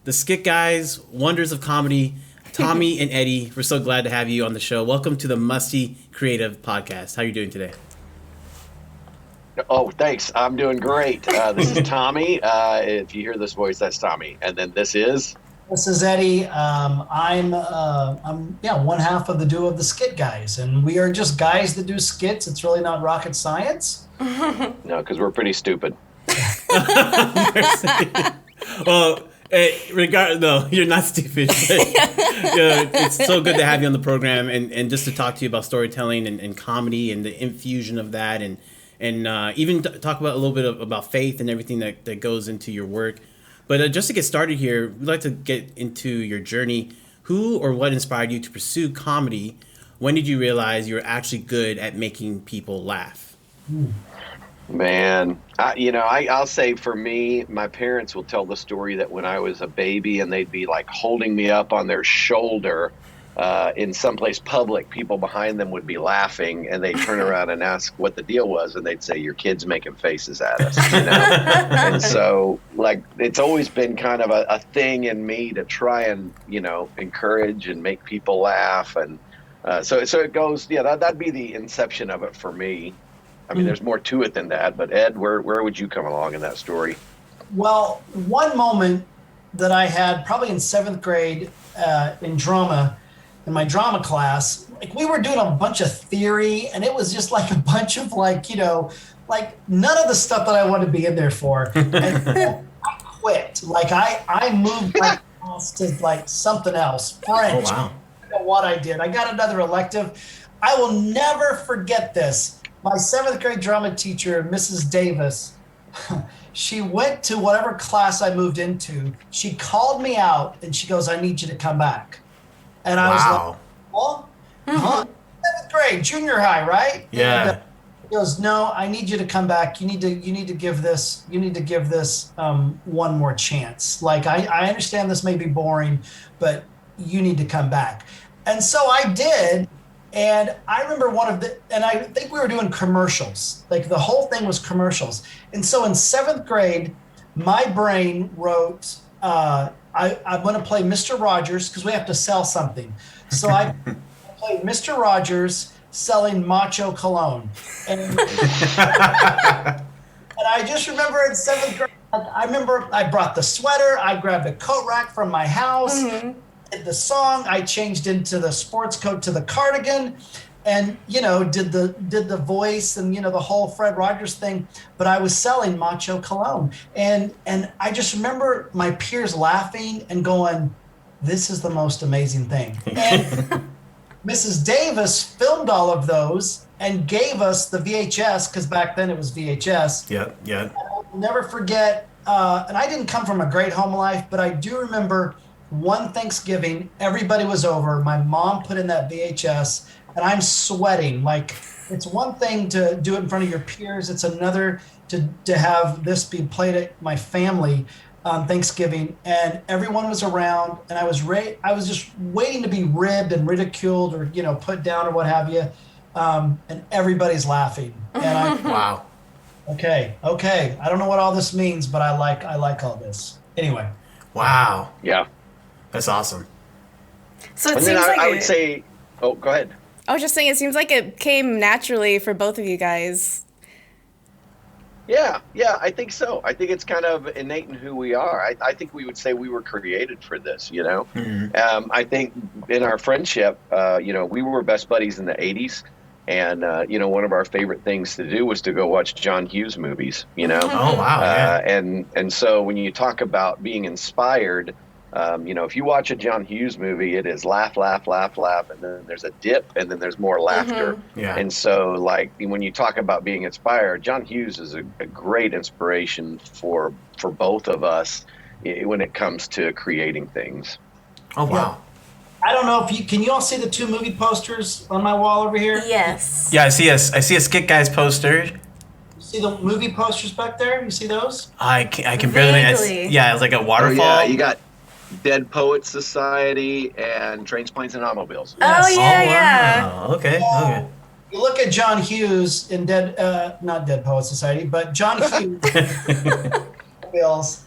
the Skit Guys, Wonders of Comedy, Tommy and Eddie. We're so glad to have you on the show. Welcome to the Musty Creative Podcast. How are you doing today? Oh, thanks. I'm doing great. This is Tommy. If you hear this voice, that's Tommy. And then this is Eddie. I'm one half of the duo of the Skit Guys, and we are just guys that do skits. It's really not rocket science. No, because we're pretty stupid. Well, no, you're not stupid. It's so good to have you on the program and just to talk to you about storytelling and comedy and the infusion of that and even talk about a little bit about faith and everything that goes into your work. But just to get started here, we'd like to get into your journey. Who or what inspired you to pursue comedy? When did you realize you were actually good at making people laugh? Man, I'll say for me, my parents will tell the story that when I was a baby and they'd be like holding me up on their shoulder in someplace public, people behind them would be laughing and they'd turn around and ask what the deal was. And they'd say, your kid's making faces at us, And so like, it's always been kind of a thing in me to try and, encourage and make people laugh. And so it goes, that'd be the inception of it for me. I mean, there's more to it than that, but Ed, where would you come along in that story? Well, one moment that I had probably in 7th grade in drama, in my drama class, like we were doing a bunch of theory, and it was just like a bunch of like none of the stuff that I wanted to be in there for. And I quit. Like I moved my class to like something else, French. Oh, wow. I don't know what I did. I got another elective. I will never forget this. My 7th grade drama teacher, Mrs. Davis, she went to whatever class I moved into. She called me out and she goes, I need you to come back. And I was like, well, 7th grade, junior high, right? Yeah. And he goes, no, I need you to come back. You need to give this one more chance. Like, I understand this may be boring, but you need to come back. And so I did. And I remember and I think we were doing commercials. Like the whole thing was commercials. And so in 7th grade, my brain wrote, I'm going to play Mr. Rogers because we have to sell something. So I played Mr. Rogers selling Macho Cologne. And, and I just remember in 7th grade, I brought the sweater, I grabbed a coat rack from my house. Mm-hmm. The song, I changed into the sports coat to the cardigan and did the voice and the whole Fred Rogers thing, but I was selling Macho Cologne and I just remember my peers laughing and going, this is the most amazing thing. And Mrs. Davis filmed all of those and gave us the VHS, because back then it was VHS. Yeah. I'll never forget, and I didn't come from a great home life, but I do remember one Thanksgiving, everybody was over. My mom put in that VHS, and I'm sweating. Like, it's one thing to do it in front of your peers. It's another to have this be played at my family on Thanksgiving, and everyone was around, and I was just waiting to be ribbed and ridiculed or put down or what have you, and everybody's laughing. And wow. Okay. I don't know what all this means, but I like all this. Anyway. Wow. Yeah. That's awesome. So it seems like I would say, oh, go ahead. I was just saying, it seems like it came naturally for both of you guys. Yeah, I think so. I think it's kind of innate in who we are. I think we would say we were created for this, Mm-hmm. I think in our friendship, we were best buddies in the 80s. And, one of our favorite things to do was to go watch John Hughes movies, Oh, wow. Yeah. And so when you talk about being inspired, if you watch a John Hughes movie, it is laugh, laugh, laugh, laugh, and then there's a dip, and then there's more laughter. Mm-hmm. Yeah. And so, like, when you talk about being inspired, John Hughes is a great inspiration for both of us when it comes to creating things. Oh, wow. I don't know if can you all see the 2 movie posters on my wall over here? Yes. Yeah, I see a Skit Guys poster. You see the movie posters back there? You see those? I can barely. It's like a waterfall. Oh, yeah, you got Dead Poets Society and Trains, Planes, and Automobiles. Yes. Oh, yeah, wow. Okay. You look at John Hughes in not Dead Poets Society, but John Hughes. Bills.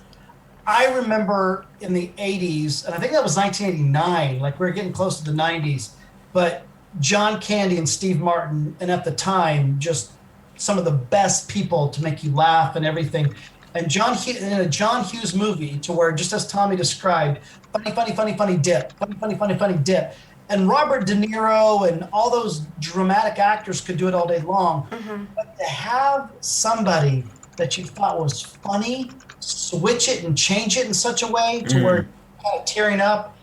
I remember in the 80s, and I think that was 1989, like we were getting close to the 90s, but John Candy and Steve Martin, and at the time, just some of the best people to make you laugh and everything. And in a John Hughes movie, to where, just as Tommy described, funny, funny, funny, funny dip, funny, funny, funny, funny dip. And Robert De Niro and all those dramatic actors could do it all day long. But to have somebody that you thought was funny, switch it and change it in such a way to where you're kind of tearing up,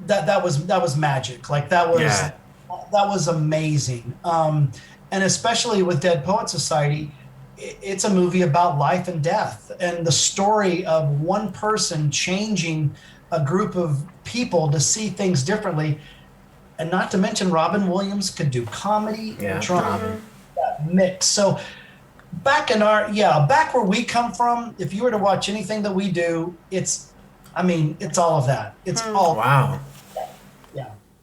that was magic. Like that was amazing. And especially with Dead Poet Society, it's a movie about life and death, and the story of one person changing a group of people to see things differently. And not to mention Robin Williams could do comedy and drama, that mix. So back where we come from, if you were to watch anything that we do, it's all of that. It's all. Wow.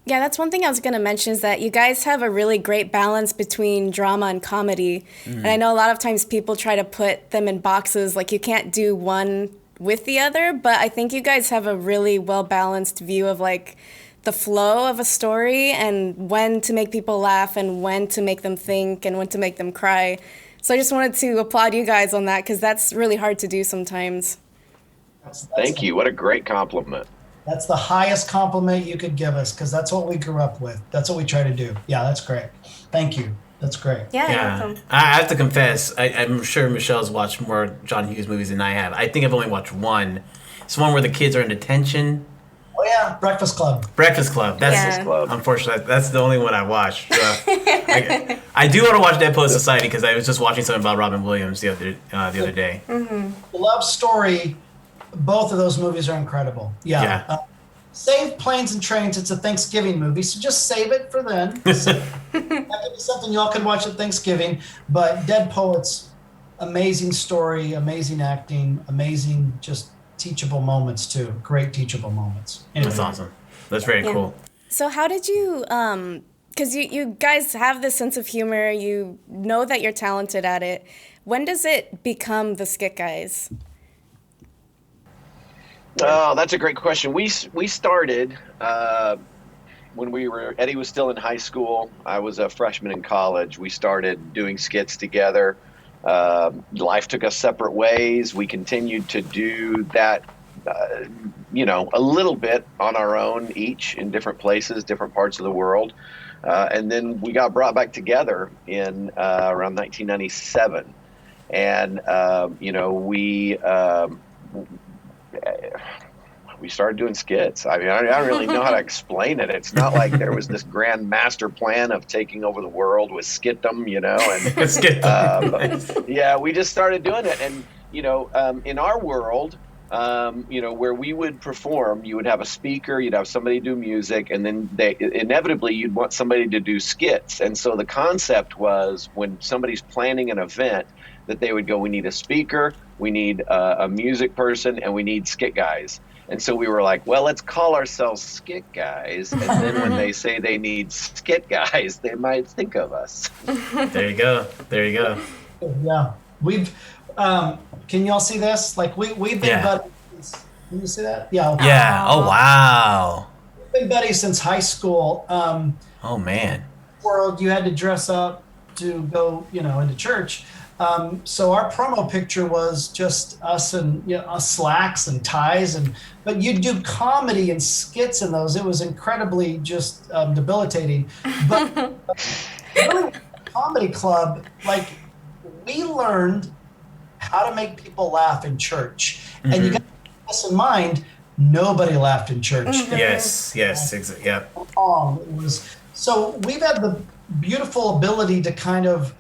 Yeah, that's one thing I was going to mention, is that you guys have a really great balance between drama and comedy. And I know a lot of times people try to put them in boxes, like you can't do one with the other, but I think you guys have a really well-balanced view of like the flow of a story and when to make people laugh and when to make them think and when to make them cry. So I just wanted to applaud you guys on that, because that's really hard to do sometimes. Thank you. What a great compliment. That's the highest compliment you could give us, because that's what we grew up with. That's what we try to do. Yeah, that's great. Thank you. That's great. Yeah, you're welcome. I have to confess, I'm sure Michelle's watched more John Hughes movies than I have. I think I've only watched one. It's one where the kids are in detention. Oh yeah, Breakfast Club. Breakfast Club. That's unfortunately that's the only one I watched. I do want to watch Dead Poet Society, because I was just watching something about Robin Williams the other day. The love story. Both of those movies are incredible. Yeah. Save Planes and Trains. It's a Thanksgiving movie, so just save it for then. That could be something y'all could watch at Thanksgiving. But Dead Poets, amazing story, amazing acting, amazing just teachable moments too. Great teachable moments. Anyway. That's awesome. That's very cool. So how did you, because you guys have this sense of humor, you know that you're talented at it. When does it become the Skit Guys? Oh, that's a great question. We started when Eddie was still in high school. I was a freshman in college. We started doing skits together. Life took us separate ways. We continued to do that, a little bit on our own, each in different places, different parts of the world. And then we got brought back together in around 1997. And, we started doing skits. I mean, I don't really know how to explain it. It's not like there was this grand master plan of taking over the world with skitdom, And we just started doing it. And in our world, where we would perform, you would have a speaker, you'd have somebody do music, and then inevitably you'd want somebody to do skits. And so the concept was, when somebody's planning an event, that they would go, we need a speaker, we need a music person, and we need skit guys. And so we were like, well, let's call ourselves Skit Guys. And then when they say they need skit guys, they might think of us. There you go. Yeah. We've, can y'all see this? Like we've been buddies. Can you see that? Yeah. Yeah. Oh, wow. We've been buddies since high school. Oh, man. World, you had to dress up to go, into church. So our promo picture was just us and slacks and ties, but you'd do comedy and skits in those. It was incredibly just debilitating. But really, comedy club, like we learned how to make people laugh in church, and you got to keep this in mind. Nobody laughed in church. Yes, exactly. Yeah. So we've had the beautiful ability to kind of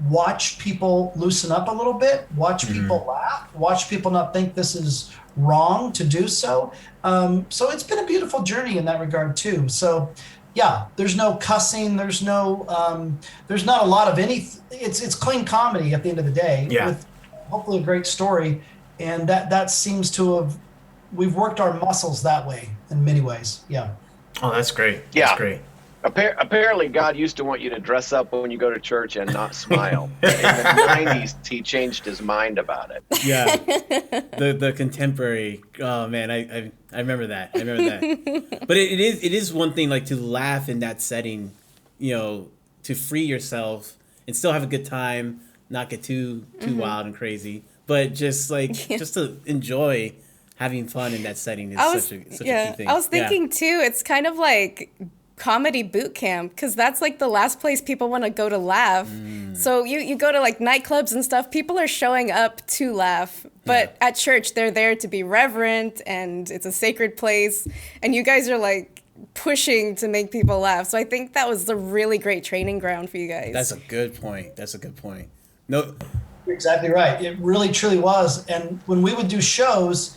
watch people loosen up a little bit, watch people laugh, watch people not think this is wrong to do so. So it's been a beautiful journey in that regard too. So yeah, there's no cussing, there's not a lot of it's clean comedy at the end of the day with hopefully a great story. And that seems to have, we've worked our muscles that way in many ways. Yeah. Oh, that's great. Yeah. That's great. Apparently, God used to want you to dress up when you go to church and not smile. In the 90s, he changed his mind about it. Yeah, the contemporary. Oh man, I remember that. I remember that. But it is one thing like to laugh in that setting, to free yourself and still have a good time, not get too wild and crazy, but just just to enjoy having fun in that setting is such a key thing. I was thinking too. It's kind of like comedy boot camp, because that's like the last place people want to go to laugh. So you go to like nightclubs and stuff, people are showing up to laugh, but at church they're there to be reverent, and it's a sacred place, and you guys are like pushing to make people laugh. So I think that was the really great training ground for you guys. That's a good point. No, You're exactly right. It really truly was. And when we would do shows,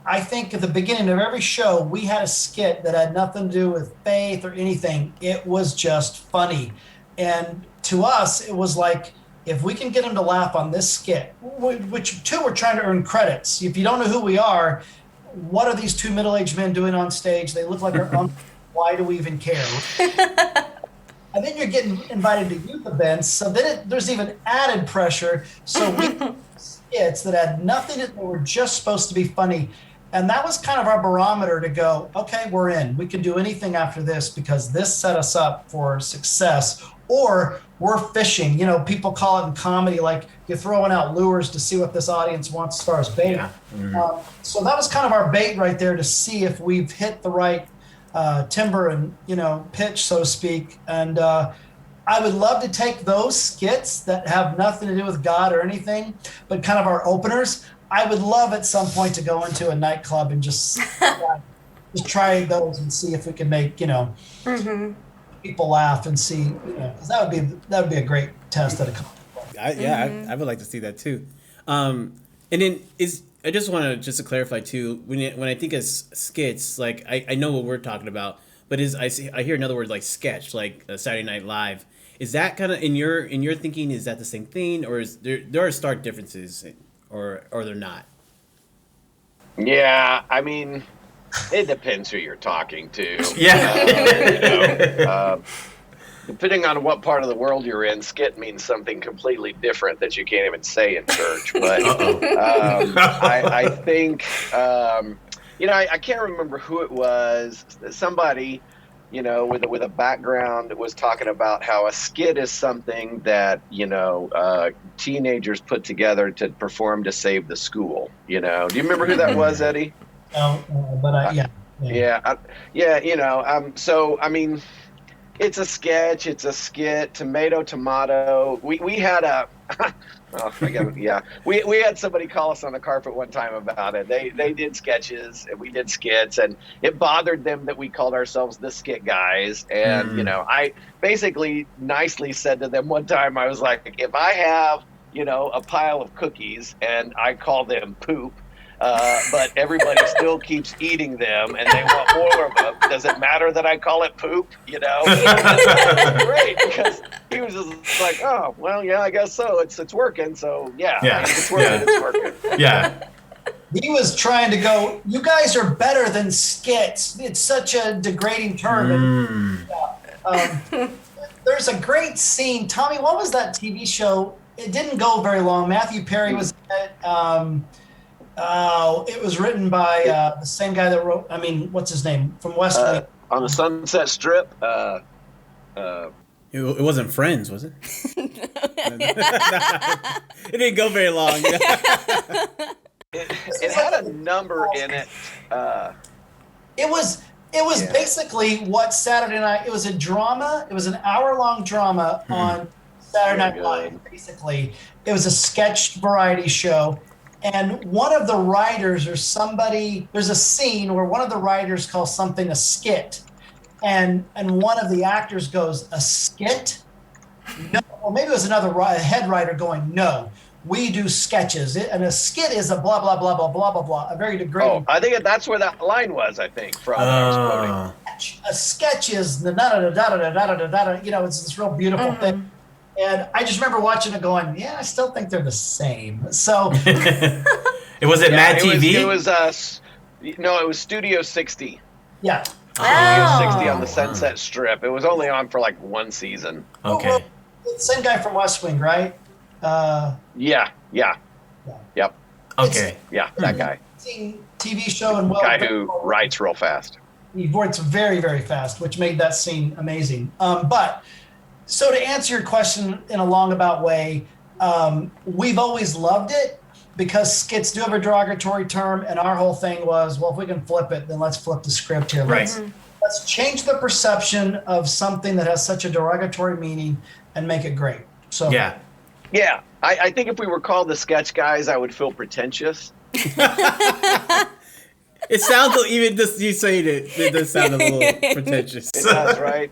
I think at the beginning of every show, we had a skit that had nothing to do with faith or anything. It was just funny. And to us, it was like, if we can get them to laugh on this skit, which too, we're trying to earn credits. If you don't know who we are, what are these two middle-aged men doing on stage? They look like our uncle. Why do we even care? And then you're getting invited to youth events. So then there's even added pressure. So we skits that had nothing, that were just supposed to be funny. And that was kind of our barometer to go, okay, we're in. We can do anything after this because this set us up for success. Or we're fishing. People call it in comedy, like you're throwing out lures to see what this audience wants as far as bait. Yeah. Mm-hmm. So that was kind of our bait right there to see if we've hit the right timber and, pitch, so to speak. And I would love to take those skits that have nothing to do with God or anything, but kind of our openers. I would love at some point to go into a nightclub and just try those and see if we can make, people laugh and see, because that would be a great test at a concert. I would like to see that too. And then I just want to clarify too, when I think of skits, like I know what we're talking about, but I hear another word like sketch, like Saturday Night Live. Is that kind of in your thinking? Is that the same thing, or is there are stark differences, or they're not? Yeah, I mean, it depends who you're talking to. Yeah. Depending on what part of the world you're in, skit means something completely different that you can't even say in church. But I think, I can't remember who it was. Somebody, with a background was talking about how a skit is something that, teenagers put together to perform to save the school. Do you remember who that was, Eddie? No, but So, I mean, it's a sketch, it's a skit, tomato. We had we had somebody call us on the carpet one time about it. They did sketches and we did skits, and it bothered them that we called ourselves the Skit Guys. And, I basically nicely said to them one time, I was like, if I have, a pile of cookies and I call them poop, but everybody still keeps eating them and they want more of them, does it matter that I call it poop? Great, because he was just like, oh, well, yeah, I guess so. It's working. So it's working. Yeah. He was trying to go, you guys are better than skits. It's such a degrading term. There's a great scene. Tommy, what was that TV show? It didn't go very long. Matthew Perry was in it. It was written by the same guy that wrote, what's his name? From West Wing. On the Sunset Strip. It wasn't Friends, was it? It didn't go very long. It had a number in it. It was basically what Saturday Night, it was a drama. It was an hour-long drama on Saturday Night Live, basically. It was a sketch variety show. And one of the writers or somebody, there's a scene where one of the writers calls something a skit. And one of the actors goes, a skit? No. Or maybe it was another head writer going, no, we do sketches. And a skit is a blah, blah, blah, blah, blah, blah, blah, a very degrading. Oh, I think that's where that line was, I think, from a sketch is the da-da-da-da-da-da-da-da-da, it's this real beautiful thing. And I just remember watching it going, I still think they're the same. So it was Mad TV? It was Studio 60. Yeah. Studio 60 on the Sunset Strip. It was only on for like one season. Okay. Well, same guy from West Wing, right? Yeah. Yep. Okay. Yeah, that guy. TV show and Guy who writes real fast. He writes very, very fast, which made that scene amazing. But so to answer your question in a long-about way, we've always loved it because skits do have a derogatory term, and our whole thing was, well, if we can flip it, then let's flip the script here. Right. Let's change the perception of something that has such a derogatory meaning and make it great. So Yeah. Yeah. I think if we were called the Sketch Guys, I would feel pretentious. It sounds even just you saying it does sound a little pretentious. It does, right?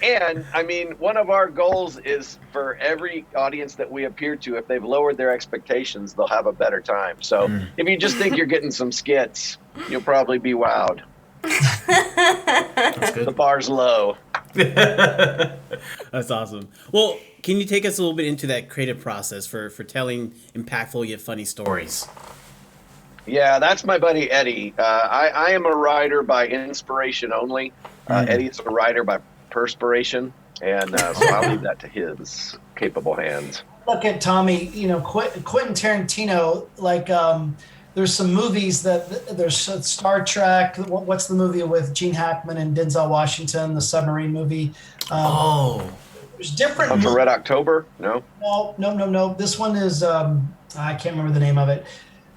And I mean, one of our goals is for every audience that we appear to, if they've lowered their expectations, they'll have a better time. So if you just think you're getting some skits, you'll probably be wowed. That's good. The bar's low. That's awesome. Well, can you take us a little bit into that creative process for telling impactful yet funny stories? Yeah, that's my buddy Eddie. I am a writer by inspiration only. Eddie's a writer by perspiration, and so I'll leave that to his capable hands. Look at Tommy, Quentin Tarantino, like there's some movies there's Star Trek. What's the movie with Gene Hackman and Denzel Washington, the submarine movie? There's different. For Red October? No. No. This one is I can't remember the name of it.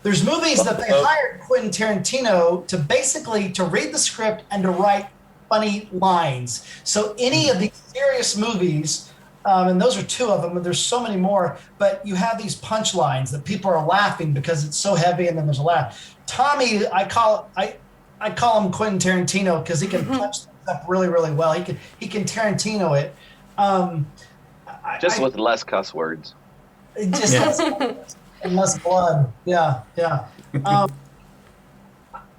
There's movies that they hired Quentin Tarantino to basically to read the script and to write funny lines. So any of these serious movies, and those are two of them, and there's so many more, but you have these punchlines that people are laughing because it's so heavy and then there's a laugh. Tommy, I call him Quentin Tarantino because he can punch things up really, really well. He can Tarantino it. With less cuss words. And less blood. Yeah.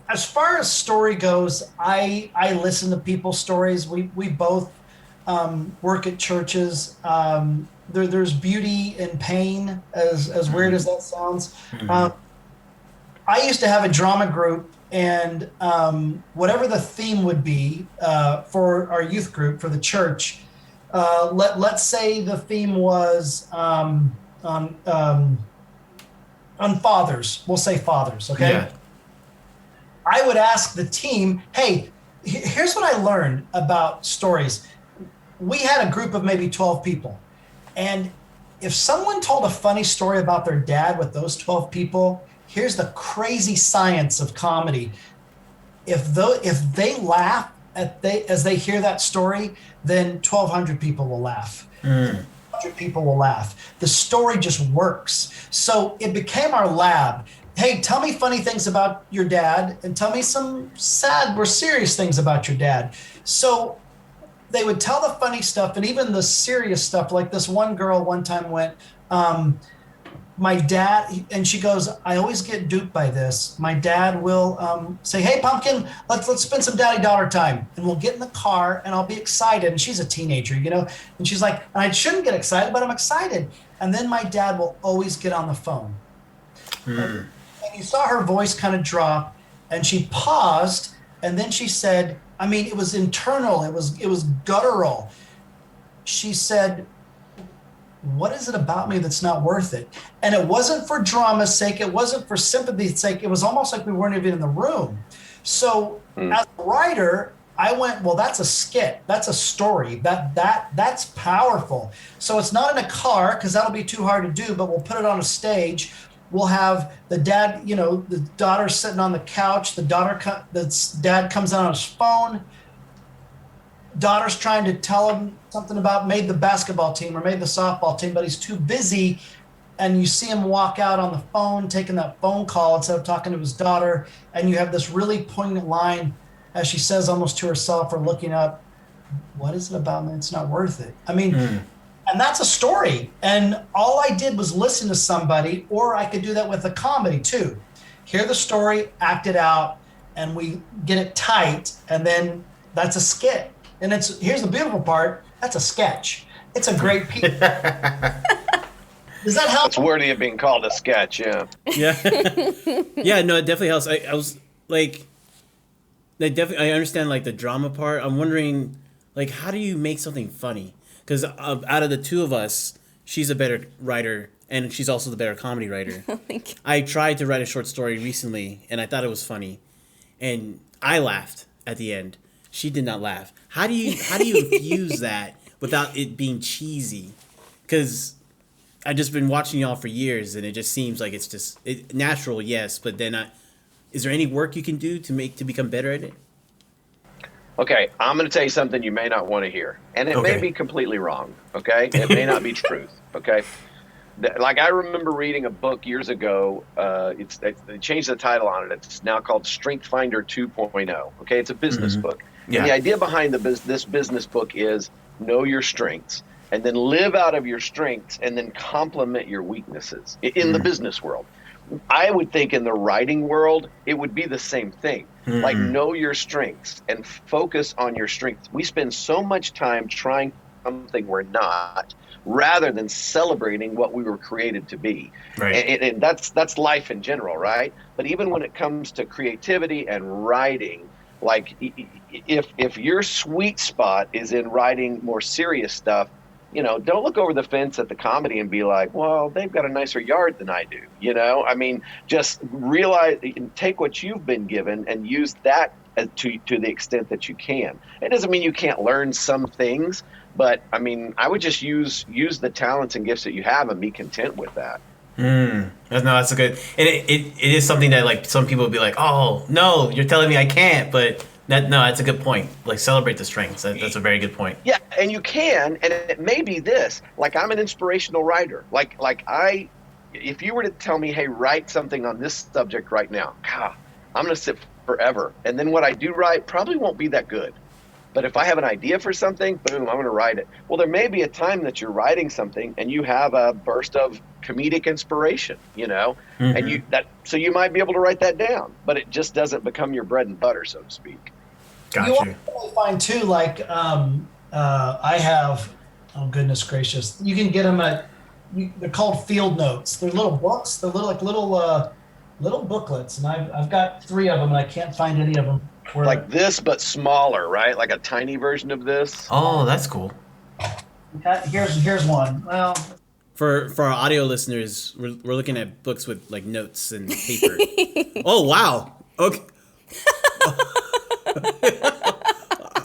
As far as story goes, I listen to people's stories. We both work at churches. There's beauty in pain, as weird as that sounds. I used to have a drama group, and whatever the theme would be for our youth group, for the church, let's say the theme was on fathers. We'll say fathers, okay? Yeah. I would ask the team, hey, here's what I learned about stories. We had a group of maybe 12 people. And if someone told a funny story about their dad with those 12 people, here's the crazy science of comedy. If they laugh as they hear that story, then 1,200 people will laugh. 100 people will laugh. The story just works. So it became our lab. Hey, tell me funny things about your dad and tell me some sad or serious things about your dad. So they would tell the funny stuff and even the serious stuff. Like this one girl one time went, my dad, and she goes, I always get duped by this. My dad will say, hey, Pumpkin, let's spend some daddy-daughter time. And we'll get in the car and I'll be excited. And she's a teenager, and she's like, and I shouldn't get excited, but I'm excited. And then my dad will always get on the phone. And you saw her voice kind of drop, and she paused, and then she said, I mean, it was internal, it was guttural. She said, what is it about me that's not worth it? And it wasn't for drama's sake, it wasn't for sympathy's sake, it was almost like we weren't even in the room. So as a writer, I went, well, that's a skit, that's a story, that's powerful. So it's not in a car, because that'll be too hard to do, but we'll put it on a stage. We'll have the dad, the daughter sitting on the couch. The dad comes out on his phone. Daughter's trying to tell him something about made the basketball team or made the softball team, but he's too busy. And you see him walk out on the phone, taking that phone call instead of talking to his daughter. And you have this really poignant line as she says almost to herself or looking up, what is it about me? It's not worth it. I mean, and that's a story. And all I did was listen to somebody, or I could do that with a comedy too. Hear the story, act it out, and we get it tight, and then that's a skit. And here's the beautiful part, that's a sketch. It's a great piece. Does that help? It's worthy of being called a sketch, yeah. Yeah. Yeah, no, it definitely helps. I was like, I understand like the drama part. I'm wondering, like, how do you make something funny? Because out of the two of us, she's a better writer, and she's also the better comedy writer. Thank you. I tried to write a short story recently, and I thought it was funny, and I laughed at the end. She did not laugh. How do you infuse that without it being cheesy? Because I've just been watching y'all for years, and it just seems like it's just natural, yes, but then is there any work you can do to become better at it? Okay, I'm going to tell you something you may not want to hear, and it may be completely wrong. Okay, it may not be truth. Okay, like I remember reading a book years ago. They changed the title on it. It's now called Strength Finder 2.0. Okay, it's a business book. Yeah. And the idea behind this business book is know your strengths, and then live out of your strengths, and then complement your weaknesses in the business world. I would think in the writing world, it would be the same thing. Like know your strengths and focus on your strengths. We spend so much time trying something we're not, rather than celebrating what we were created to be. Right. And that's life in general, right? But even when it comes to creativity and writing, like if your sweet spot is in writing more serious stuff, don't look over the fence at the comedy and be like, well, they've got a nicer yard than I do. I mean, just realize, take what you've been given and use that to the extent that you can. It doesn't mean you can't learn some things, but I mean, I would just use the talents and gifts that you have and be content with that. No, that's a good, and it is something that like some people would be like, oh no, you're telling me I can't, but that's a good point. Like celebrate the strengths. That's a very good point. Yeah, and you can, and it may be this. Like I'm an inspirational writer. If you were to tell me, hey, write something on this subject right now, God, I'm going to sit forever, and then what I do write probably won't be that good. But if I have an idea for something, boom, I'm going to write it. Well, there may be a time that you're writing something and you have a burst of comedic inspiration, and so you might be able to write that down, but it just doesn't become your bread and butter, so to speak. Gotcha. You also find too, like I have, oh goodness gracious, you can get them they're called field notes. They're little books. They're little booklets, and I've got 3 of them, and I can't find any of them. Like this, but smaller, right? Like a tiny version of this. Oh, that's cool. Here's one. Well, for our audio listeners, we're looking at books with like notes and paper. Oh wow. Okay.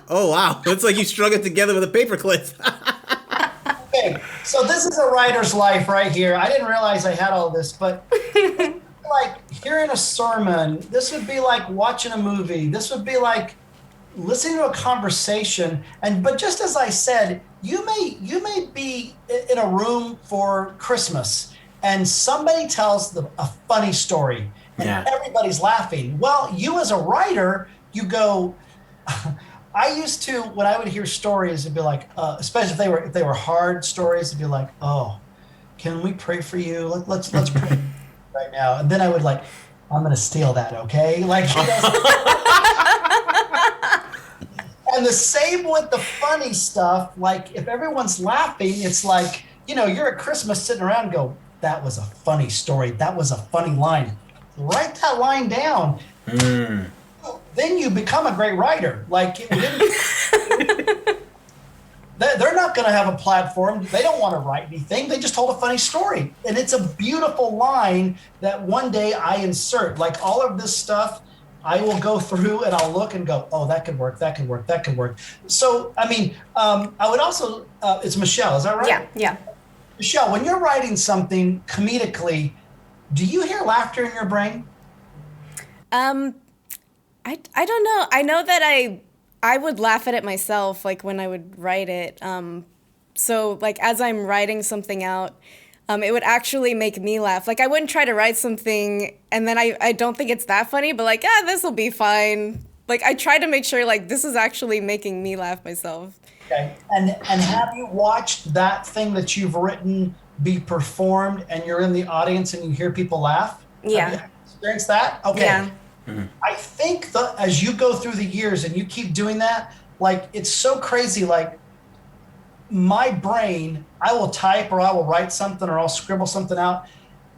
Oh wow. It's like you strung it together with a paperclip. Okay, so this is a writer's life right here. I didn't realize I had all this, but like hearing a sermon, this would be like watching a movie. This would be like listening to a conversation. But just as I said, you may be in a room for Christmas and somebody tells a funny story and everybody's laughing. Well, you as a writer, you go. I used to, when I would hear stories, it'd be like, especially if they were hard stories, it'd be like, oh, can we pray for you? Let's pray right now. And then I would like, I'm going to steal that, okay? Like, and the same with the funny stuff. Like, if everyone's laughing, it's like, you're at Christmas sitting around and go, that was a funny story. That was a funny line. Write that line down. Then you become a great writer. Like, they're not going to have a platform. They don't want to write anything. They just told a funny story. And it's a beautiful line that one day I insert. Like all of this stuff, I will go through and I'll look and go, oh, that could work, that could work, that could work. So, I mean, I would also, it's Michelle, is that right? Yeah. Michelle, when you're writing something comedically, do you hear laughter in your brain? I don't know. I know that I would laugh at it myself, like when I would write it. So like as I'm writing something out, it would actually make me laugh. Like I wouldn't try to write something and then I don't think it's that funny, but like, this will be fine. Like I try to make sure like this is actually making me laugh myself. Okay. And have you watched that thing that you've written be performed and you're in the audience and you hear people laugh? Yeah. Have you experienced that? Okay. Yeah. I think that as you go through the years and you keep doing that, like it's so crazy. Like my brain, I will type or I will write something or I'll scribble something out.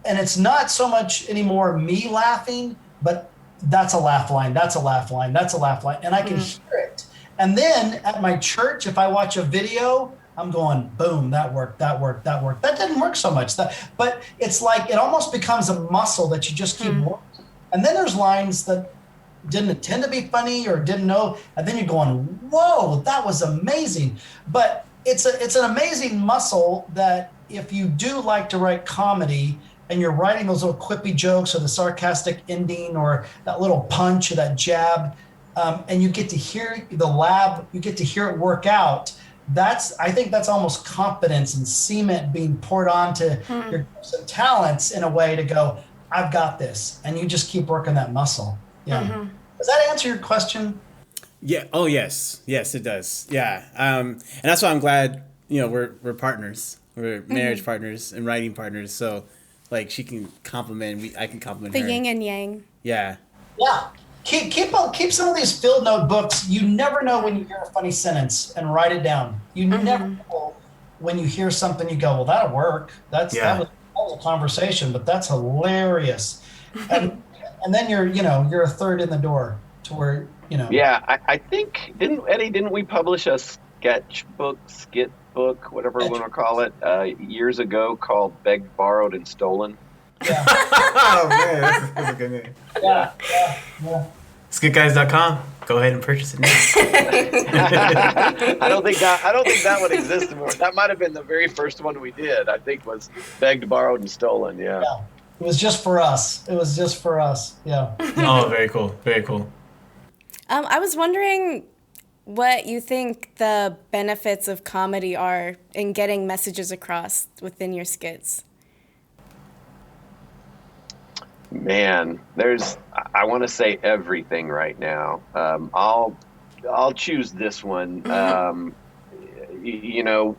And it's not so much anymore me laughing, but that's a laugh line, that's a laugh line, that's a laugh line, and I can hear it. And then at my church, if I watch a video, I'm going, boom, that worked, that worked, that worked. That didn't work so much. But it's like it almost becomes a muscle that you just keep working. And then there's lines that didn't intend to be funny or didn't know, and then you're going, whoa, that was amazing. But it's an amazing muscle that if you do like to write comedy and you're writing those little quippy jokes or the sarcastic ending or that little punch or that jab, and you get to hear you get to hear it work out. I think that's almost confidence and cement being poured onto your gifts and talents in a way to go, I've got this. And you just keep working that muscle. Yeah. Does that answer your question? Yeah. Oh, yes. Yes, it does. Yeah. And that's why I'm glad, we're partners. We're marriage partners and writing partners. So, like, she can compliment, I can compliment her. The yin and yang. Yeah. Yeah. Keep some of these field notebooks. You never know when you hear a funny sentence, and write it down. You never know when you hear something you go, well, that'll work. That was a conversation, but that's hilarious. And then you're a third in the door to where, Yeah, I think, didn't we publish a sketchbook, skit book, whatever we want to call it, years ago called Begged, Borrowed, and Stolen? Yeah. Oh, man, that's a good name. Yeah. SkitGuys.com. Go ahead and purchase it now. I don't think that one exists anymore. That might have been the very first one we did. I think was Begged, Borrowed, and Stolen. Yeah. It was just for us. Yeah. Oh, very cool. Very cool. I was wondering what you think the benefits of comedy are in getting messages across within your skits. Man, I want to say everything right now. I'll choose this one.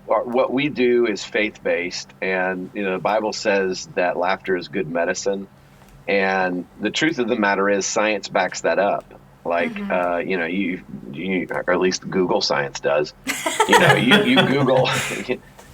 What we do is faith-based, and the Bible says that laughter is good medicine. And the truth of the matter is, science backs that up. Like, you or at least Google Science does. You Google.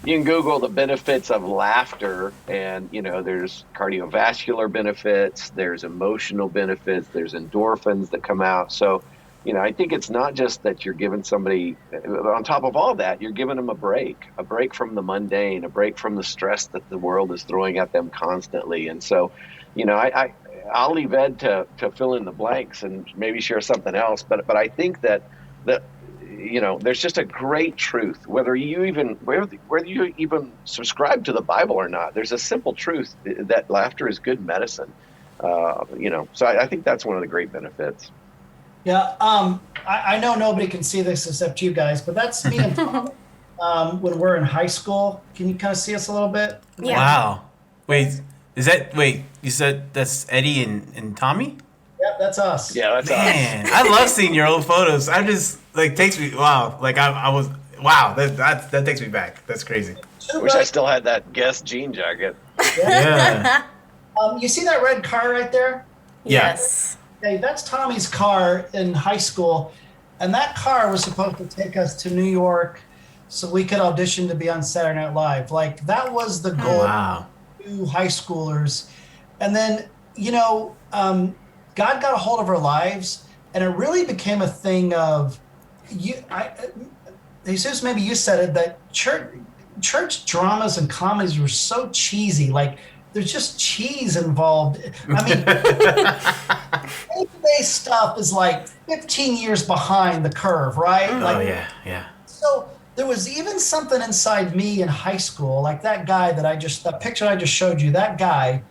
You can Google the benefits of laughter, and there's cardiovascular benefits, there's emotional benefits, there's endorphins that come out. So, I think it's not just that you're giving somebody, on top of all that, you're giving them a break from the mundane, a break from the stress that the world is throwing at them constantly. And so, I'll leave Ed to fill in the blanks and maybe share something else. But I think that there's just a great truth, whether you even subscribe to the Bible or not. There's a simple truth that laughter is good medicine. So I think that's one of the great benefits. Yeah. I know nobody can see this except you guys, but that's me and Tom when we're in high school. Can you kind of see us a little bit? Yeah. Wow. You said that's Eddie and Tommy? Yep, that's us. Yeah, that's us. Man, I love seeing your old photos. I just takes me that takes me back. That's crazy. I wish I still had that Guess jean jacket. Yeah. You see that red car right there? Yes. Okay, that's Tommy's car in high school, and that car was supposed to take us to New York so we could audition to be on Saturday Night Live. Like, that was the goal. Wow. To high schoolers. And then, God got a hold of our lives, and it really became a thing of, Jesus, maybe you said it, that church dramas and comedies were so cheesy. Like, there's just cheese involved. I mean, faith-based stuff is like 15 years behind the curve, right? Yeah. So there was even something inside me in high school, like that guy that picture I just showed you, that guy,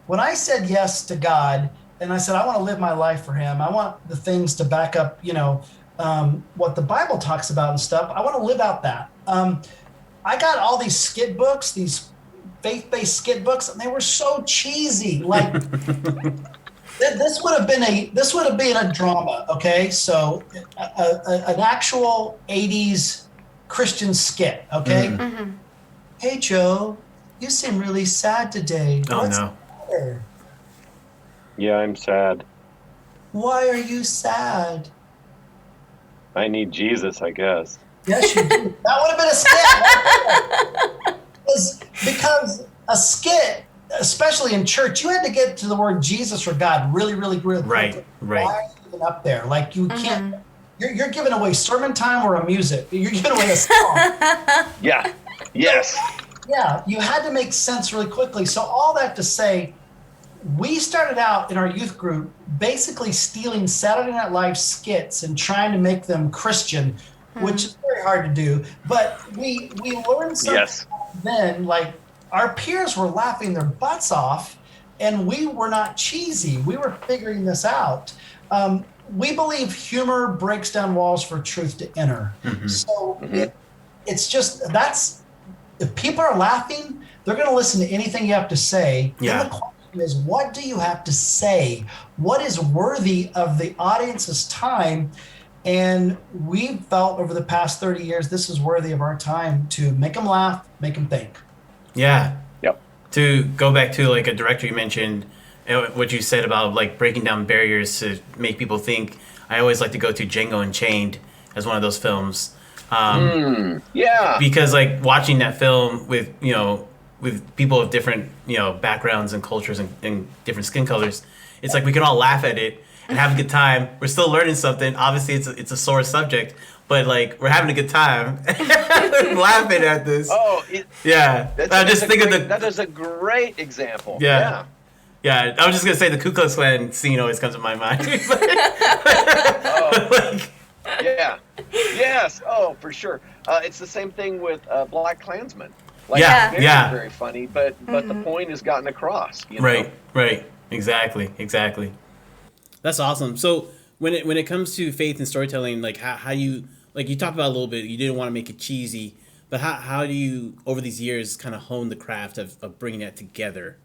when I said yes to God, and I said, I want to live my life for him. I want the things to back up, what the Bible talks about and stuff. I want to live out that. I got all these skit books, these faith-based skit books, and they were so cheesy. Like this would have been a drama. Okay. So an actual 80s Christian skit. Okay. Mm-hmm. Hey, Joe, you seem really sad today. Oh, What's no. the matter? Yeah, I'm sad. Why are you sad? I need Jesus, I guess. Yes, you do. That would have been a skit. Because a skit, especially in church, you had to get to the word Jesus or God really, really, really quickly. Right. Why are you even up there? Like you can't. You're giving away sermon time or a music. You're giving away a song. Yeah. Yes. Yeah, you had to make sense really quickly. So all that to say, we started out in our youth group basically stealing Saturday Night Live skits and trying to make them Christian, which is very hard to do. But we learned something then, like our peers were laughing their butts off, and we were not cheesy. We were figuring this out. We believe humor breaks down walls for truth to enter. So it's just if people are laughing, they're going to listen to anything you have to say. Yeah. And the question is, what do you have to say? What is worthy of the audience's time? And we felt over the past 30 years, this is worthy of our time to make them laugh, make them think. Yeah. Yep. To go back to like a director you mentioned, what you said about like breaking down barriers to make people think, I always like to go to Django Unchained as one of those films. Yeah. Because like watching that film with people of different, backgrounds and cultures and different skin colors, it's like we can all laugh at it and have a good time. We're still learning something. Obviously it's a sore subject, but like we're having a good time laughing at this. Oh, That is a great example. Yeah. Yeah, I was just gonna say the Ku Klux Klan scene always comes to my mind. Yeah. Yes. Oh, for sure. It's the same thing with Black Klansman. Like, very funny, but the point has gotten across. Right. Exactly. That's awesome. So when it comes to faith and storytelling, like how you you talked about a little bit, you didn't want to make it cheesy, but how do you over these years kind of hone the craft of bringing that together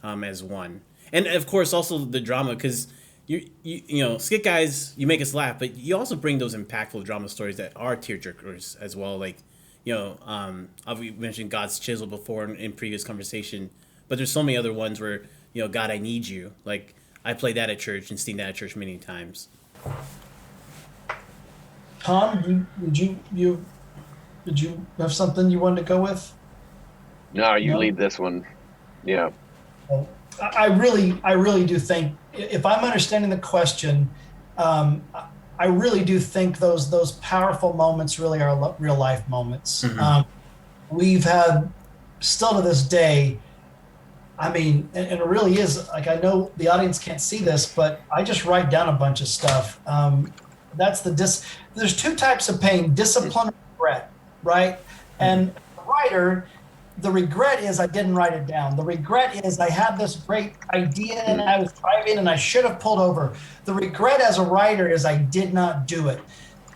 as one? And of course also the drama, because you Skit Guys, you make us laugh, but you also bring those impactful drama stories that are tearjerkers as well. Like, we mentioned God's Chisel before in previous conversation, but there's so many other ones where, God, I Need You. Like, I played that at church and seen that at church many times. Tom, did you have something you wanted to go with? No, you lead this one. Yeah. I really do think, if I'm understanding the question, I really do think those powerful moments really are real life moments. We've had, still to this day, I mean, and it really is, like, I know the audience can't see this, but I just write down a bunch of stuff. There's two types of pain: discipline and regret, right? And the writer, the regret is I didn't write it down. The regret is I had this great idea and I was driving and I should have pulled over. The regret as a writer is I did not do it.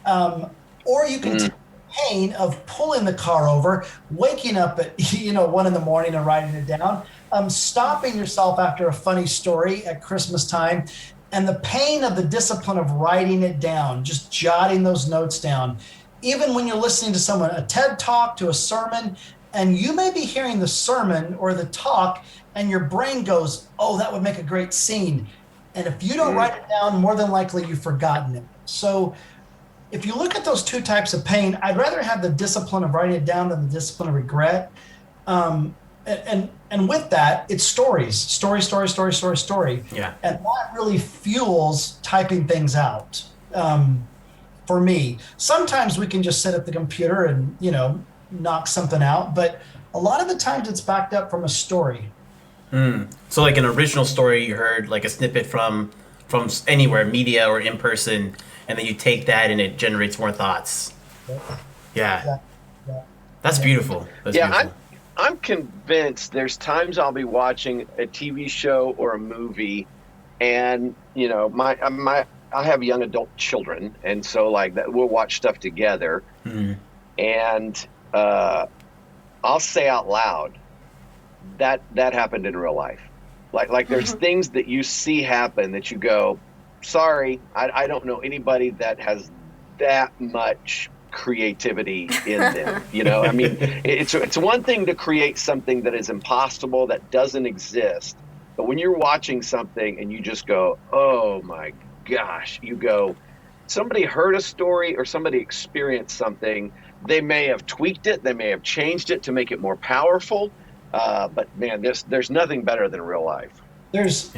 Or you can take the pain of pulling the car over, waking up at 1 a.m. and writing it down, stopping yourself after a funny story at Christmas time, and the pain of the discipline of writing it down, just jotting those notes down. Even when you're listening to someone, a TED Talk, to a sermon, and you may be hearing the sermon or the talk and your brain goes, oh, that would make a great scene. And if you don't write it down, more than likely you've forgotten it. So if you look at those two types of pain, I'd rather have the discipline of writing it down than the discipline of regret. And with that, it's story. Yeah. And that really fuels typing things out for me. Sometimes we can just sit at the computer and, knock something out, but a lot of the times it's backed up from a story. So like an original story you heard, like a snippet from anywhere, media or in person, and then you take that and it generates more thoughts. Yeah. That's beautiful. Beautiful. I'm convinced there's times I'll be watching a TV show or a movie, and I have young adult children, and so like that we'll watch stuff together, and I'll say out loud that happened in real life. Like there's things that you see happen that you go, sorry, I don't know anybody that has that much creativity in them. I mean, it's one thing to create something that is impossible, that doesn't exist, but when you're watching something and you just go, oh my gosh, you go, somebody heard a story or somebody experienced something. They may have tweaked it, they may have changed it to make it more powerful, But man, there's nothing better than real life. There's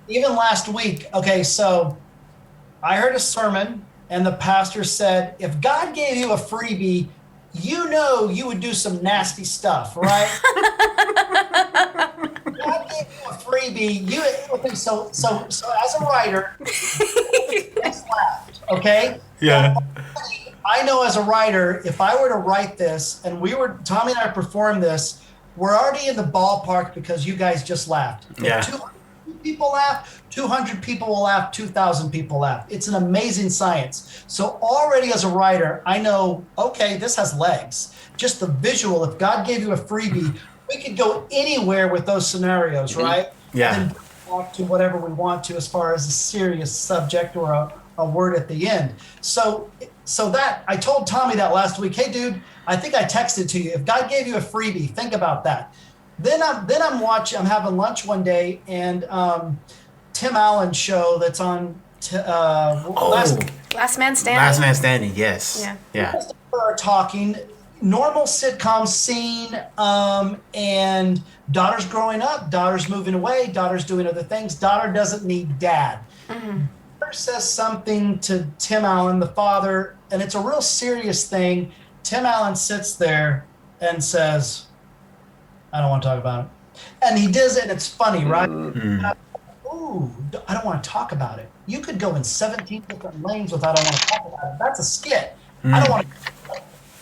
even last week. Okay, so I heard a sermon, and the pastor said, "If God gave you a freebie, you would do some nasty stuff, right?" God gave you a freebie. Okay, so as a writer, just laughed. Okay. Yeah. I know as a writer, if I were to write this, and Tommy and I performed this, we're already in the ballpark because you guys just laughed. Yeah. If 200 people laugh, 200 people will laugh, 2,000 people laugh. It's an amazing science. So already as a writer, I know, okay, this has legs. Just the visual, if God gave you a freebie, we could go anywhere with those scenarios, right? Yeah. And then talk to whatever we want to as far as a serious subject or a word at the end. So that I told Tommy that last week. Hey, dude, I think I texted to you. If God gave you a freebie, think about that. Then I'm having lunch one day, and Tim Allen's show that's on Last Man Standing. Last Man Standing. Yes. Yeah. Are talking normal sitcom scene, and daughter's growing up, daughter's moving away, daughter's doing other things. Daughter doesn't need dad. Mm-hmm. Says something to Tim Allen, the father, and it's a real serious thing. Tim Allen sits there and says, "I don't want to talk about it," and he does it, and it's funny, right? Mm-hmm. I don't want to talk about it. You could go in 17 different lanes with "I don't want to talk about it." That's a skit. Mm-hmm. I don't want to.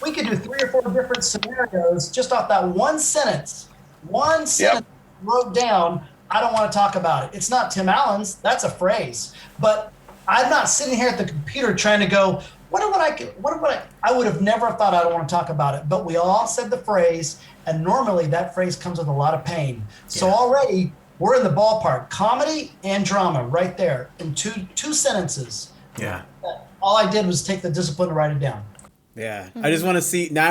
We could do 3 or 4 different scenarios just off that one sentence. Wrote down. I don't want to talk about it. It's not Tim Allen's. That's a phrase. But I'm not sitting here at the computer trying to go, I would have never thought I don't want to talk about it. But we all said the phrase, and normally that phrase comes with a lot of pain. Yeah. So already we're in the ballpark. Comedy and drama right there in two sentences. Yeah. All I did was take the discipline to write it down. Yeah. Mm-hmm. I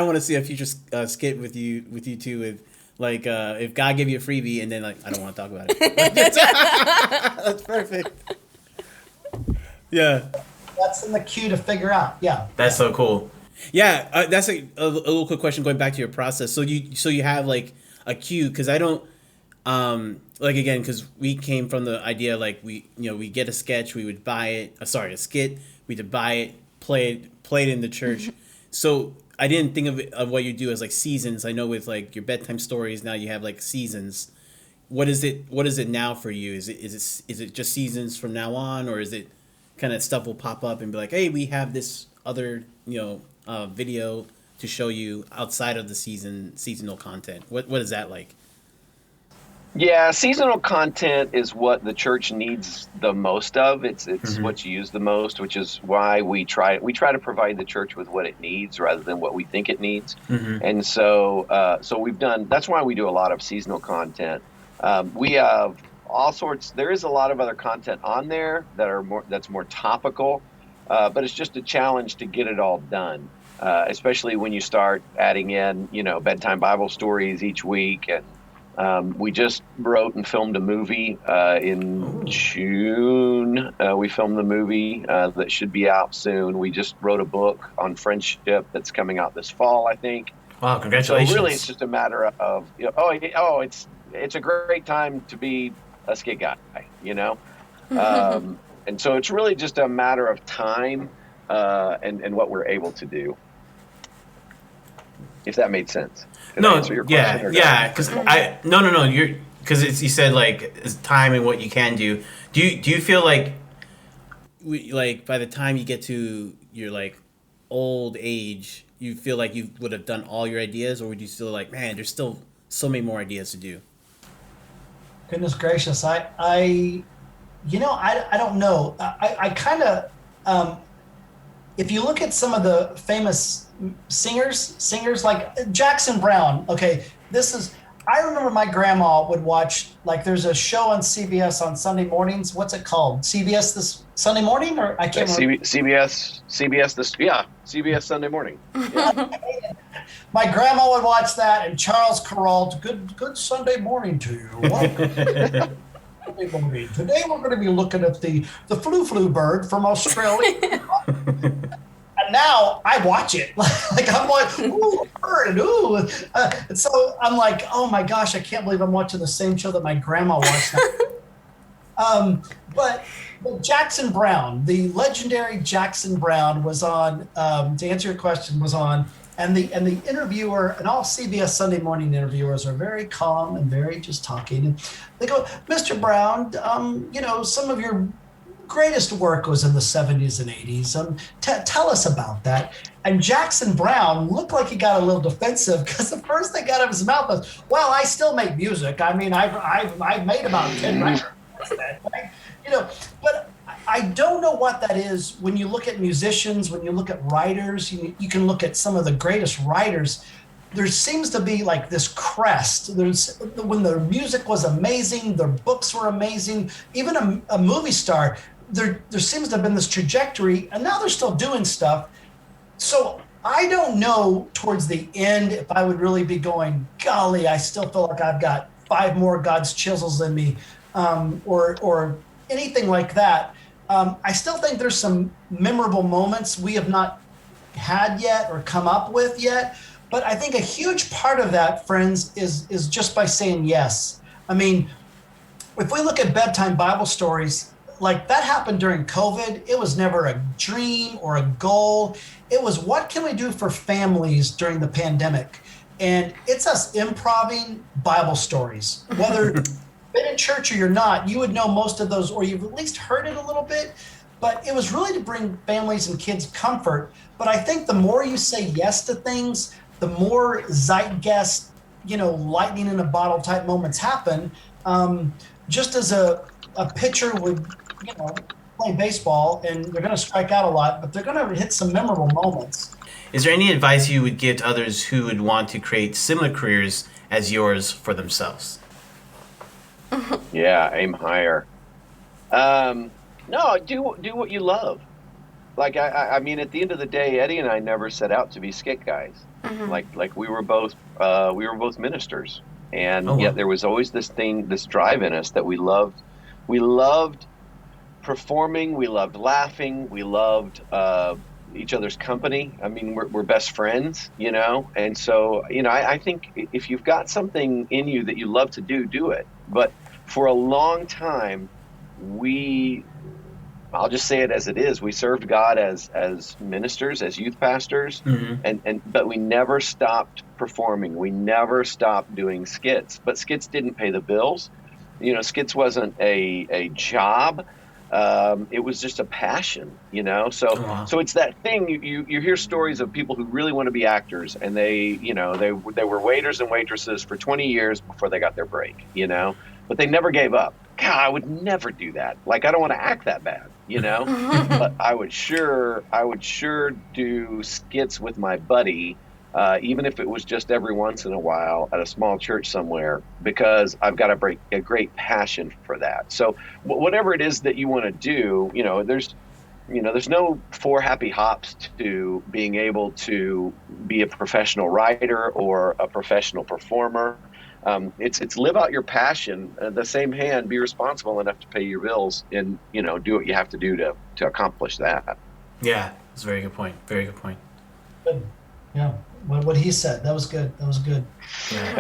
want to see a future skit with you two with like if God gave you a freebie and then like I don't want to talk about it. That's perfect. Yeah. That's in the queue to figure out. Yeah. That's so cool. Yeah, that's a little quick question going back to your process. So you have like a queue, because I don't like, again, because we came from the idea like we get a sketch, we would buy it. A skit, we would buy it, play it in the church. Mm-hmm. So I didn't think of what you do as like seasons. I know with like your bedtime stories now you have like seasons. What is it now for you? Is it just seasons from now on, or is it kind of stuff will pop up and be like, hey, we have this other video to show you outside of the seasonal content? What is that like? Yeah, seasonal content is what the church needs the most of. It's mm-hmm. what you use the most, which is why we try to provide the church with what it needs rather than what we think it needs. Mm-hmm. And so we've done. That's why we do a lot of seasonal content. We have all sorts. There is a lot of other content on there that's more topical, but it's just a challenge to get it all done. Especially when you start adding in, bedtime Bible stories each week. And we just wrote and filmed a movie in June. We filmed the movie that should be out soon. We just wrote a book on friendship that's coming out this fall, I think. Wow, congratulations. So really, it's just a matter of, it's a great time to be a skit guy, and so it's really just a matter of time and what we're able to do. If that made sense. Did I answer your question? Yeah, because because you said like it's time and what you can do. Do you feel like by the time you get to your like old age, you feel like you would have done all your ideas, or would you still like, man, there's still so many more ideas to do? Goodness gracious, I don't know. I kind of if you look at some of the famous singers like Jackson Brown. Okay, I remember my grandma would watch, like, there's a show on CBS on Sunday mornings. What's it called? CBS This Sunday Morning, or I can't remember. CBS Sunday Morning. Yeah. My grandma would watch that, and Charles Kuralt, good Sunday morning to you. Sunday morning. Today we're going to be looking at the flu bird from Australia. And now I watch it. Like I'm like, ooh, bird, and ooh. And so I'm like, oh my gosh, I can't believe I'm watching the same show that my grandma watched. But Jackson Browne, the legendary Jackson Browne, was on. To answer your question, was on, and the interviewer, and all CBS Sunday morning interviewers are very calm and very just talking. And they go, Mr. Browne, some of your greatest work was in the 70s and 80s. Tell us about that. And Jackson Browne looked like he got a little defensive because the first thing out of his mouth was, well, I still make music. I mean, I've made about 10 records. Right? But I don't know what that is. When you look at musicians, when you look at writers, you can look at some of the greatest writers. There seems to be like this crest. When their music was amazing, their books were amazing, even a movie star, there seems to have been this trajectory, and now they're still doing stuff. So I don't know towards the end if I would really be going, golly, I still feel like I've got 5 more God's chisels in me, or anything like that. I still think there's some memorable moments we have not had yet or come up with yet. But I think a huge part of that, friends, is just by saying yes. I mean, if we look at bedtime Bible stories, like that happened during COVID. It was never a dream or a goal. It was, what can we do for families during the pandemic? And it's us improving Bible stories. Whether you've been in church or you're not, you would know most of those, or you've at least heard it a little bit. But it was really to bring families and kids comfort. But I think the more you say yes to things, the more zeitgeist, lightning in a bottle type moments happen. Just as a pitcher would, play baseball, and they're going to strike out a lot, but they're going to hit some memorable moments. Is there any advice you would give to others who would want to create similar careers as yours for themselves? Yeah, aim higher. No, do what you love. Like I mean, at the end of the day, Eddie and I never set out to be Skit Guys. Mm-hmm. Like we were both ministers, and yet there was always this drive in us that we loved. We loved performing. We loved laughing. We loved each other's company. I mean, we're best friends, And so, I think if you've got something in you that you love to do it. But for a long time, I'll just say it as it is. We served God as ministers, as youth pastors, mm-hmm. but we never stopped performing. We never stopped doing skits. But skits didn't pay the bills. Skits wasn't a job. It was just a passion, So it's that thing. You hear stories of people who really want to be actors, and they were waiters and waitresses for 20 years before they got their break, but they never gave up. God, I would never do that. Like, I don't want to act that bad, but I would sure do skits with my buddy, even if it was just every once in a while at a small church somewhere, because I've got a great passion for that. So whatever it is that you want to do, there's no 4 happy hops to being able to be a professional writer or a professional performer. It's live out your passion. At the same hand, be responsible enough to pay your bills, and do what you have to do to accomplish that. Yeah, that's a very good point. Very good point. Good. Yeah, what he said, that was good. Yeah.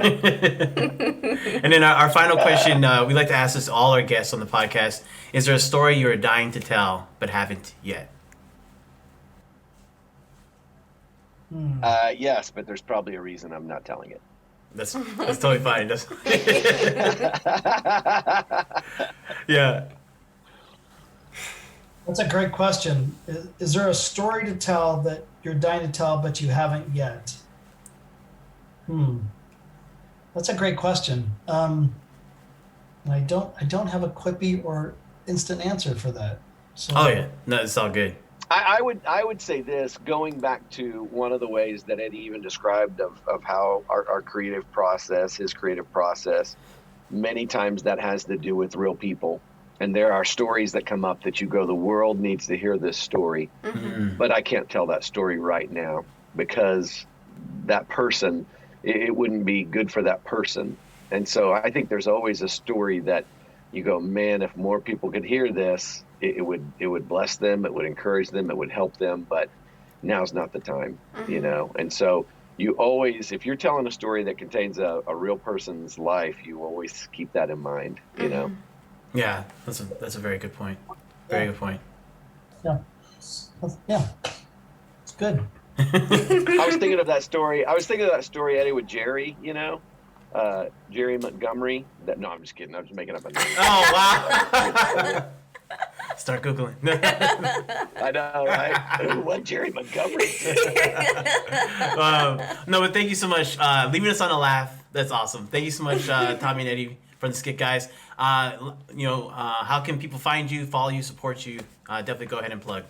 And then our final question, we like to ask this to all our guests on the podcast: is there a story you are dying to tell but haven't yet? Yes, but there's probably a reason I'm not telling it. That's totally fine. Yeah. That's a great question. Is there a story to tell that you're dying to tell but you haven't yet? That's a great question. And I don't have a quippy or instant answer for that. So. Oh yeah, no, it's all good. I would say this, going back to one of the ways that Eddie even described of how our creative process, his creative process, many times that has to do with real people. And there are stories that come up that you go, the world needs to hear this story, but I can't tell that story right now because that person, it wouldn't be good for that person. And so I think there's always a story that you go, man, if more people could hear this, it would bless them, it would encourage them, it would help them. But now's not the time, you know? And so you always, if you're telling a story that contains a real person's life, you always keep that in mind, you know? Yeah, that's a very good point. Very good point. Yeah. Yeah. It's good. I was thinking of that story, Eddie, with Jerry, you know? Jerry Montgomery. No, I'm just kidding. I'm just making up a name. Oh, wow. Start Googling. I know, right? What Jerry Montgomery? No, but thank you so much. Leaving us on a laugh. That's awesome. Thank you so much, Tommy and Eddie from the Skit Guys. How can people find you, follow you, support you? Definitely go ahead and plug.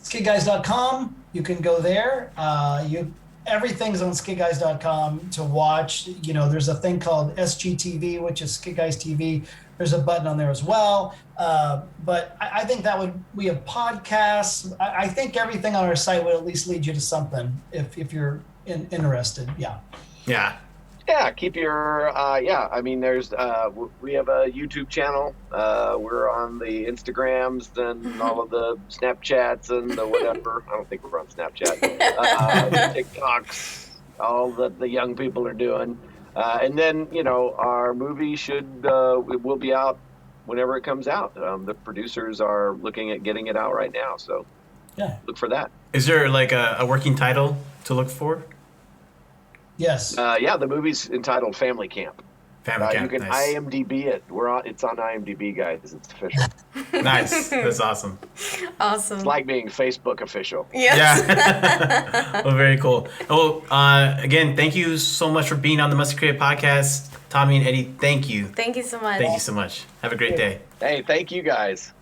skitguys.com. You can go there. Everything's on skitguys.com to watch. You know, there's a thing called SGTV, which is Skit Guys TV. There's a button on there as well. But I think we have podcasts. I think everything on our site would at least lead you to something if you're interested. Yeah. Yeah. Yeah, keep your I mean, there's we have a YouTube channel. We're on the Instagrams and all of the Snapchats and the whatever. I don't think we're on Snapchat. TikToks, all that the young people are doing. And then, you know, our movie will be out whenever it comes out. The producers are looking at getting it out right now, so yeah, look for that. Is there like a working title to look for? Yes. The movie's entitled Family Camp. Family Camp. You can Nice. IMDb it. It's on IMDb, guys. It's official. Nice. That's awesome. Awesome. It's like being Facebook official. Yes. Yeah. Well, very cool. Well, again, thank you so much for being on the Musty Creative Podcast. Tommy and Eddie, thank you. Thank you so much. Thank you so much. Have a great day. Hey, thank you guys.